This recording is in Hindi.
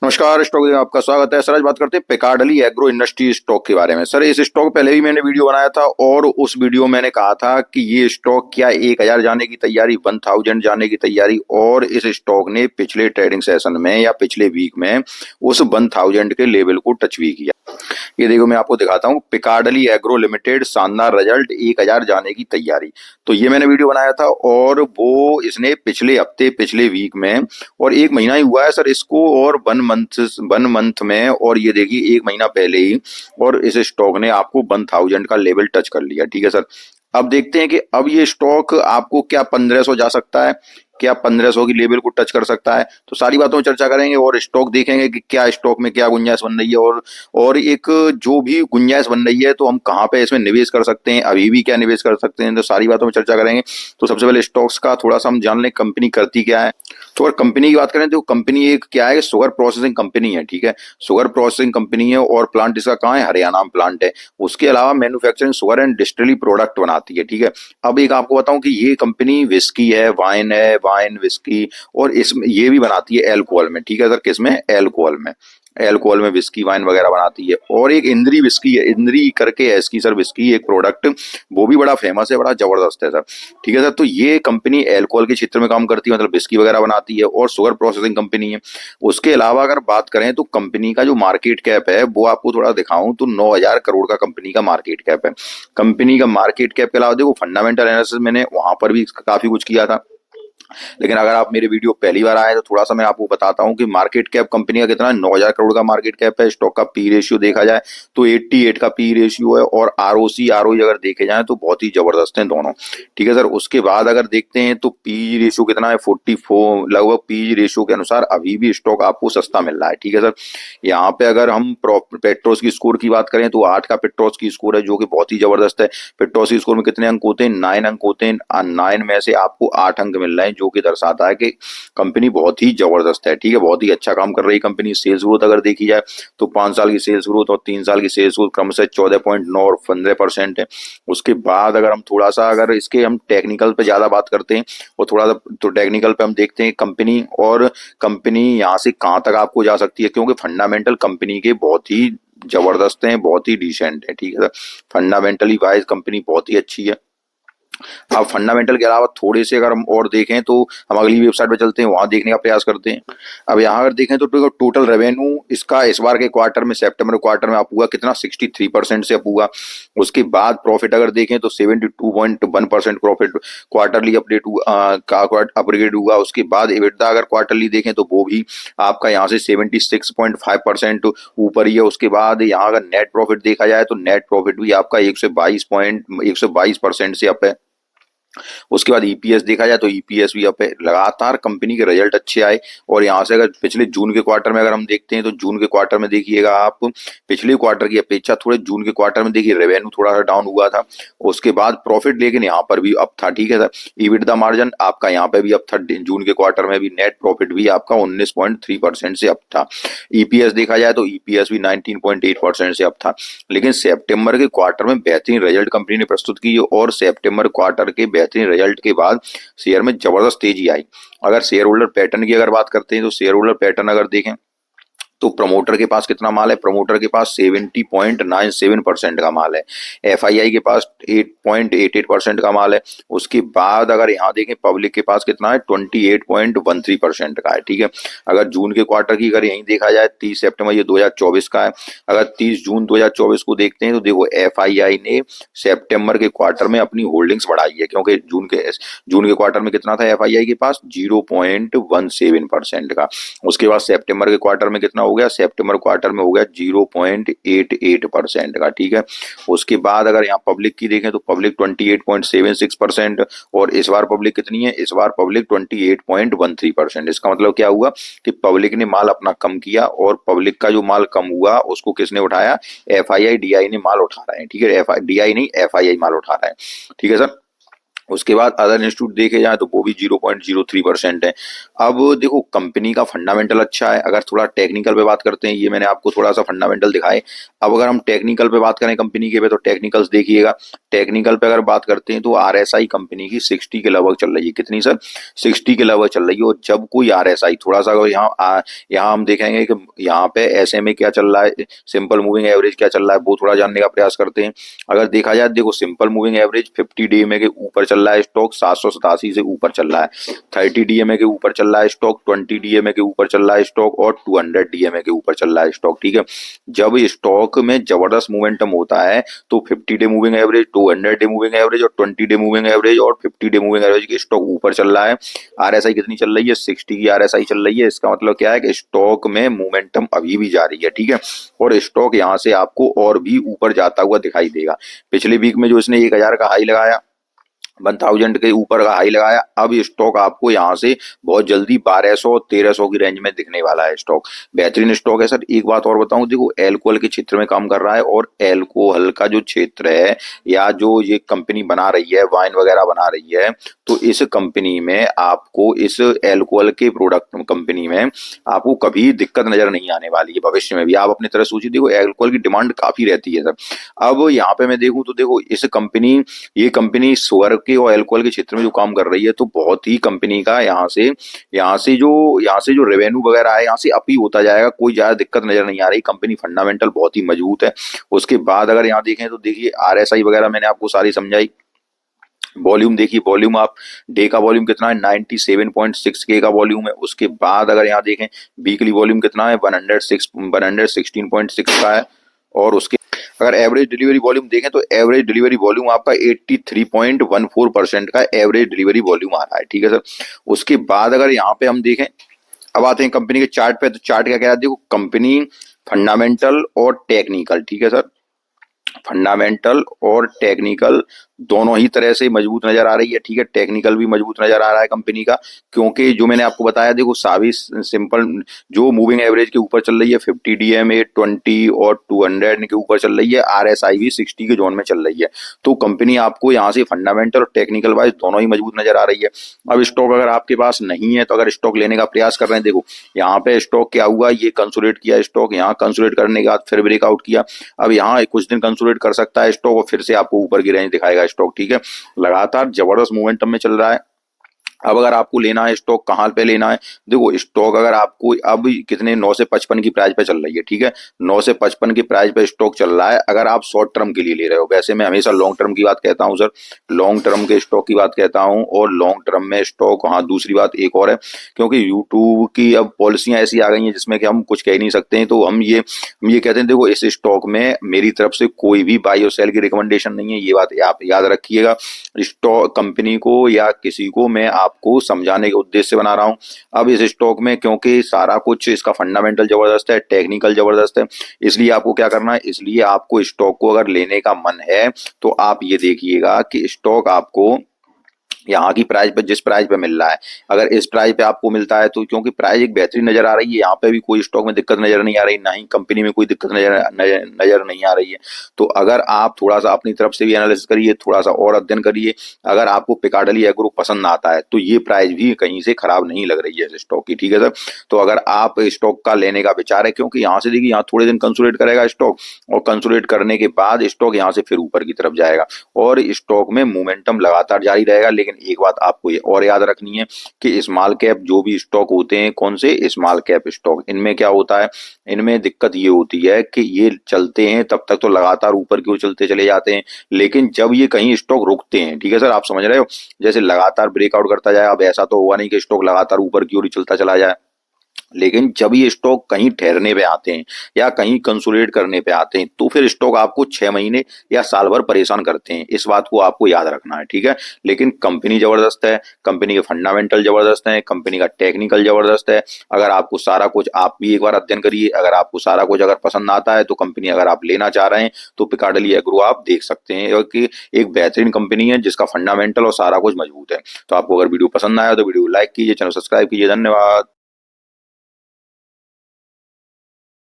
नमस्कार, स्टॉक में आपका स्वागत है। सर आज बात करते हैं पिकार्डली एग्रो इंडस्ट्री स्टॉक के बारे में। सर इस स्टॉक पहले भी मैंने वीडियो बनाया था और उस वीडियो में मैंने कहा था कि ये स्टॉक क्या 1000 जाने की तैयारी, 1000 जाने की तैयारी, और इस स्टॉक ने पिछले ट्रेडिंग सेशन में या पिछले वीक में उस 1000 के लेवल को टच भी किया। ये देखो मैं आपको दिखाता हूँ, पिकार्डली एग्रो लिमिटेड शानदार रिजल्ट, 1000 जाने की तैयारी। तो ये मैंने वीडियो बनाया था और वो इसने पिछले हफ्ते, पिछले वीक में, और 1 महीना ही हुआ है सर इसको, और 1 मंथ में, और ये देखिए 1 महीना पहले ही, और इस स्टॉक ने आपको 1000 का लेवल टच कर लिया। ठीक है सर, अब देखते हैं कि अब ये स्टॉक आपको क्या 1500 जा सकता है, क्या 1500 की लेवल को टच कर सकता है। तो सारी बातों में चर्चा करेंगे और स्टॉक देखेंगे कि क्या स्टॉक में क्या गुंजाइश बन रही है, और एक जो भी गुंजाइश बन रही है तो हम कहाँ पे इसमें निवेश कर सकते हैं, अभी भी क्या निवेश कर सकते हैं। तो सारी बातों में चर्चा करेंगे। तो सबसे पहले स्टॉक्स का थोड़ा सा हम जान लें, कंपनी करती क्या है। तो अगर कंपनी की बात करें तो कंपनी एक क्या है, शुगर प्रोसेसिंग कंपनी है। ठीक है, शुगर प्रोसेसिंग कंपनी है और प्लांट इसका कहाँ है, हरियाणा में प्लांट है। उसके अलावा manufacturing sugar and distillery product बनाती है। ठीक है, अब एक आपको बताऊं कि ये कंपनी विस्की है, वाइन विस्की, और इसमें ये भी बनाती है एल्कोहल में। ठीक है सर, किसमें, एल्कोहल में विस्की वाइन वगैरह बनाती है। और एक इंद्री विस्की है, इंद्री करके है इसकी सर विस्की एक प्रोडक्ट, वो भी बड़ा फेमस है, बड़ा जबरदस्त है सर। ठीक है सर, तो ये कंपनी एल्कोहल के क्षेत्र में काम करती है, मतलब विस्की वगैरह बनाती है और शुगर प्रोसेसिंग कंपनी है। उसके अलावा अगर बात करें तो कंपनी का जो मार्केट कैप है वो आपको थोड़ा दिखाऊं तो 9000 करोड़ का कंपनी का मार्केट कैप है। कंपनी का मार्केट कैप के अलावा देखो फंडामेंटल एनालिसिस मैंने वहां पर भी काफी कुछ किया था। लेकिन अगर आप मेरे वीडियो पहली बार आए तो थोड़ा सा मैं आपको बताता हूँ कि मार्केट कैप कंपनी का कितना है, 9000 करोड़ का मार्केट कैप है। स्टॉक का पी रेशियो देखा जाए तो 88 का पी रेशियो है, और आरओसी आरओई अगर देखे जाए तो बहुत ही जबरदस्त है दोनों। ठीक है सर, उसके बाद अगर देखते हैं तो पी रेशियो कितना है, 44 लगभग। पी रेशियो के अनुसार अभी भी स्टॉक आपको सस्ता मिल रहा है। ठीक है सर, यहाँ पे अगर हम पेट्रोस की स्कोर की बात करें तो 8 का पेट्रोस की स्कोर है, जो कि बहुत ही जबरदस्त है। पेट्रोस की स्कोर में कितने अंक होते हैं, 9 अंक होते हैं। 9 में से आपको 8 अंक मिल रहे हैं, जो कि दर्शाता है कि कंपनी बहुत ही जबरदस्त है। ठीक है, बहुत ही अच्छा काम कर रही है कंपनी। सेल्स ग्रोथ अगर देखी जाए तो 5 साल की सेल्स ग्रोथ और 3 साल की सेल्स ग्रोथ क्रमशः 14.9 और 15% है। उसके बाद अगर हम थोड़ा सा अगर इसके हम टेक्निकल पे ज्यादा बात करते हैं और थोड़ा सा तो टेक्निकल पे हम देखते हैं कंपनी, और कंपनी यहाँ से कहाँ तक आपको जा सकती है, क्योंकि फंडामेंटल कंपनी के बहुत ही जबरदस्त हैं, बहुत ही डिसेंट है। ठीक है, फंडामेंटली वाइज कंपनी बहुत ही अच्छी है। अब फंडामेंटल के अलावा थोड़े से अगर हम और देखें तो हम अगली वेबसाइट पे चलते हैं, वहां देखने का प्रयास करते हैं। अब यहाँ अगर देखें तो टोटल रेवेन्यू इसका इस बार के क्वार्टर में, सितंबर क्वार्टर में अप हुआ कितना, 63% से अप हुआ। उसके बाद प्रॉफिट अगर देखें तो 72.1% प्रॉफिट क्वार्टरली अपडेट का अपग्रेड हुआ। उसके बाद एबिटडा अगर क्वार्टरली देखें तो वो भी आपका यहाँ से 76.5% ऊपर ही है। उसके बाद यहाँ अगर नेट प्रॉफिट देखा जाए तो नेट प्रॉफिट भी आपका 122% से अप है। उसके बाद ईपीएस देखा जाए तो ईपीएस भी अप है। लगातार कंपनी के रिजल्ट अच्छे आए। और यहाँ से अगर पिछले जून के क्वार्टर में अगर हम देखते हैं तो जून के क्वार्टर में देखिएगा आप, पिछले क्वार्टर की अपेक्षा थोड़े जून के क्वार्टर में देखिए रेवेन्यू थोड़ा सा डाउन हुआ था। उसके बाद प्रॉफिट लेकिन यहाँ पर भी अप था। ठीक है सर, ईबिटदा मार्जिन आपका यहाँ पे भी अप था जून के क्वार्टर में भी। नेट प्रॉफिट भी आपका 19.3% से अप था। ईपीएस देखा जाए तो ईपीएस भी 19.8% से अप था। लेकिन सितंबर के क्वार्टर में बेहतरीन रिजल्ट कंपनी ने प्रस्तुत की, और सितंबर क्वार्टर के बेहतरीन रिजल्ट के बाद शेयर में जबरदस्त तेजी आई। अगर शेयर होल्डर पैटर्न की अगर बात करते हैं तो शेयर होल्डर पैटर्न अगर देखें तो प्रमोटर के पास कितना माल है, प्रमोटर के पास 70.97% का माल है। एफआईआई के पास 8.88% का माल है। उसके बाद अगर यहाँ देखें पब्लिक के पास कितना है, 28.13% का है। ठीक है, अगर जून के क्वार्टर की अगर यहीं देखा जाए 30 सितंबर ये 2024 का है, अगर 30 जून 2024 को देखते हैं तो देखो एफआईआई ने सितंबर के क्वार्टर में अपनी होल्डिंग्स बढ़ाई है, क्योंकि जून के क्वार्टर में कितना था एफआईआई के पास, 0.17% का। उसके बाद सितंबर के क्वार्टर में कितना हो गया, सितंबर क्वार्टर में हो गया 0.88% का। ठीक है, उसके बाद अगर यहाँ पब्लिक की देखें तो पब्लिक 28.76%, और इस बार पब्लिक कितनी है, इस बार पब्लिक 28.13%। इसका मतलब क्या हुआ कि पब्लिक ने माल अपना कम किया, और पब्लिक का जो माल कम हुआ उसको किसने उठाया, एफआईआई डीआई ने माल उठा रहे हैं। ठीक है, डीआई नहीं एफआईआई माल उठा रहा है। ठीक है सर, उसके बाद अदर इंस्टीट्यूट देखे जाए तो वो भी 0.03% है। अब देखो कंपनी का फंडामेंटल अच्छा है। अगर थोड़ा टेक्निकल पे बात करते हैं, ये मैंने आपको थोड़ा सा फंडामेंटल दिखाए। अब अगर हम टेक्निकल पे बात करें कंपनी के पे, तो टेक्निकल्स देखिएगा। टेक्निकल पे अगर बात करते हैं तो आरएसआई कंपनी की 60 के लगभग चल रही है। कितनी सर? 60 के लगभग चल रही है। और जब कोई आरएसआई थोड़ा सा अगर यहाँ हम देखेंगे कि यहाँ पे एसएमए क्या चल रहा है, सिंपल मूविंग एवरेज क्या चल रहा है, वो थोड़ा जानने का प्रयास करते हैं। अगर देखा जाए, देखो सिंपल मूविंग एवरेज 50 डीएमए के ऊपर चल रहा है स्टॉक, 787 से ऊपर चल रहा है। 30 डीएमए के ऊपर चल रहा है स्टॉक, 20 डीएमए के ऊपर चल रहा है स्टॉक, और 200 डीएमए के ऊपर चल रहा है स्टॉक। ठीक है, जब स्टॉक में जबरदस्त मोमेंटम होता है तो 50 day moving average, 200 day moving average और 20 डे मूविंग एवरेज और 50 डे मूविंग एवरेज के स्टॉक ऊपर चल रहा है। आरएसआई कितनी चल रही है? 60 की आरएसआई चल रही है। इसका मतलब क्या है कि स्टॉक में मोमेंटम अभी भी जारी है। ठीक है, और स्टॉक यहाँ से आपको और भी ऊपर जाता हुआ दिखाई देगा। पिछले वीक में जो इसने 1000 का हाई लगाया, 1000 के ऊपर का हाई लगाया, अब स्टॉक आपको यहाँ से बहुत जल्दी 1200 1300 की रेंज में दिखने वाला है। स्टॉक बेहतरीन स्टॉक है सर। एक बात और बताऊं, देखो एल्कोहल के क्षेत्र में काम कर रहा है, और एल्कोहल का जो क्षेत्र है या जो ये कंपनी बना रही है, वाइन वगैरह बना रही है, तो इस कंपनी में आपको, इस एल्कोहल के प्रोडक्ट कंपनी में आपको कभी दिक्कत नजर नहीं आने वाली है भविष्य में भी। आप अपनी तरह सोचिए, देखो एल्कोहल की डिमांड काफी रहती है सर। अब यहाँ पे मैं देखूं तो देखो इस कंपनी, ये कंपनी शुगर के और अल्कोहल के क्षेत्र में जो काम कर रही है, तो बहुत ही कंपनी का यहाँ से जो रेवेन्यू वगैरह है यहाँ से अप ही होता जाएगा। कोई ज्यादा दिक्कत नजर नहीं आ रही। कंपनी फंडामेंटल बहुत ही मजबूत है। उसके बाद अगर यहाँ देखें तो देखिए आरएसआई वगैरह मैंने आपको सारी समझाई। वॉल्यूम देखिए, वॉल्यूम आप डे का वॉल्यूम कितना है? 97.6 के का वॉल्यूम है। उसके बाद अगर यहाँ देखें वीकली वॉल्यूम कितना है? 116.6 का है। और उसके अगर एवरेज डिलीवरी वॉल्यूम देखें तो एवरेज डिलीवरी वॉल्यूम आपका 83.14% का एवरेज डिलीवरी वॉल्यूम आ रहा है। ठीक है सर। उसके बाद अगर यहाँ पे हम देखें, अब आते हैं कंपनी के चार्ट पे, तो चार्ट क्या कह रहा है? देखो कंपनी फंडामेंटल और टेक्निकल, ठीक है सर, फंडामेंटल और टेक्निकल दोनों ही तरह से मजबूत नजर आ रही है। ठीक है, टेक्निकल भी मजबूत नजर आ रहा है कंपनी का, क्योंकि जो मैंने आपको बताया, देखो साभी सिंपल जो मूविंग एवरेज के ऊपर चल रही है, 50 डीएमए 20 और 200 के ऊपर चल रही है, आरएसआई भी 60 के जोन में चल रही है। तो कंपनी आपको यहाँ से फंडामेंटल और टेक्निकल वाइज दोनों ही मजबूत नजर आ रही है। अब स्टॉक अगर आपके पास नहीं है, तो अगर स्टॉक लेने का प्रयास कर रहे हैं, देखो यहाँ पे स्टॉक क्या हुआ, ये कंसोलिडेट किया स्टॉक, यहाँ कंसोलिडेट करने के बाद फिर ब्रेकआउट किया। अब यहाँ कुछ दिन कंसोलिडेट कर सकता है स्टॉक, और फिर से आपको ऊपर की रेंज दिखाएगा स्टॉक। ठीक है, लगातार जबरदस्त मोमेंटम में चल रहा है। अब अगर आपको लेना है स्टॉक, कहाँ पे लेना है? देखो स्टॉक अगर आपको अब कितने 9 से 55 की प्राइस पे चल रही है। ठीक है, 9 से 55 की प्राइस पे स्टॉक चल रहा है। अगर आप शॉर्ट टर्म के लिए ले रहे हो, वैसे मैं हमेशा लॉन्ग टर्म की बात कहता हूँ सर, लॉन्ग टर्म के स्टॉक की बात कहता हूँ। और लॉन्ग टर्म में स्टॉक, हाँ दूसरी बात एक और है, क्योंकि यूट्यूब की अब पॉलिसियां ऐसी आ गई हैं जिसमें कि हम कुछ कह नहीं सकते हैं। तो हम ये कहते हैं, देखो इस स्टॉक में मेरी तरफ से कोई भी बाई और सेल की रिकमेंडेशन नहीं है। ये बात आप याद रखिएगा। स्टॉक कंपनी को या किसी को मैं आपको समझाने के उद्देश्य से बना रहा हूं। अब इस स्टॉक में क्योंकि सारा कुछ इसका फंडामेंटल जबरदस्त है, टेक्निकल जबरदस्त है, इसलिए आपको क्या करना है, इसलिए आपको स्टॉक को अगर लेने का मन है तो आप ये देखिएगा कि स्टॉक आपको यहाँ की प्राइस पे, जिस प्राइस पे मिल रहा है, अगर इस प्राइस पे आपको मिलता है, तो क्योंकि प्राइस एक बेहतरीन नजर आ रही है, यहाँ पे भी कोई स्टॉक में दिक्कत नजर नहीं आ रही, ना ही कंपनी में कोई दिक्कत नजर नहीं आ रही है। तो अगर आप थोड़ा सा अपनी तरफ से भी एनालिसिस करिए, थोड़ा सा और अध्ययन करिए, अगर आपको पिकाडली एग्रो पसंद आता है, तो ये प्राइस भी कहीं से खराब नहीं लग रही है इस स्टॉक की। ठीक है सर। तो अगर आप स्टॉक का लेने का विचार है, क्योंकि यहाँ से देखिए, यहाँ थोड़े दिन कंसोलिडेट करेगा स्टॉक, और कंसोलिडेट करने के बाद स्टॉक यहाँ से फिर ऊपर की तरफ जाएगा, और स्टॉक में मोमेंटम लगातार जारी रहेगा। लेकिन एक बात आपको ये और याद रखनी है कि स्मॉल कैप जो भी स्टॉक होते हैं, कौन से स्मॉल कैप स्टॉक, इनमें क्या होता है, इनमें दिक्कत ये होती है कि ये चलते हैं तब तक तो लगातार ऊपर की ओर चलते चले जाते हैं, लेकिन जब ये कहीं स्टॉक रुकते हैं, ठीक है सर, आप समझ रहे हो, जैसे लगातार ब्रेकआउट करता जाए, अब ऐसा तो हुआ नहीं कि स्टॉक लगातार ऊपर की ओर ही चलता चला जाए, लेकिन जब ये स्टॉक कहीं ठहरने पे आते हैं या कहीं कंसोलिडेट करने पे आते हैं, तो फिर स्टॉक आपको 6 महीने या साल भर परेशान करते हैं। इस बात को आपको याद रखना है। ठीक है, लेकिन कंपनी जबरदस्त है, कंपनी के फंडामेंटल जबरदस्त है, कंपनी का टेक्निकल जबरदस्त है। अगर आपको सारा कुछ, आप भी एक बार अध्ययन करिए, अगर आपको सारा कुछ अगर पसंद आता है, तो कंपनी अगर आप लेना चाह रहे हैं, तो पिकाडली एग्रो आप देख सकते हैं, कि एक बेहतरीन कंपनी है जिसका फंडामेंटल और सारा कुछ मजबूत है। तो आपको अगर वीडियो पसंद आया तो वीडियो लाइक कीजिए, चैनल सब्सक्राइब कीजिए। धन्यवाद।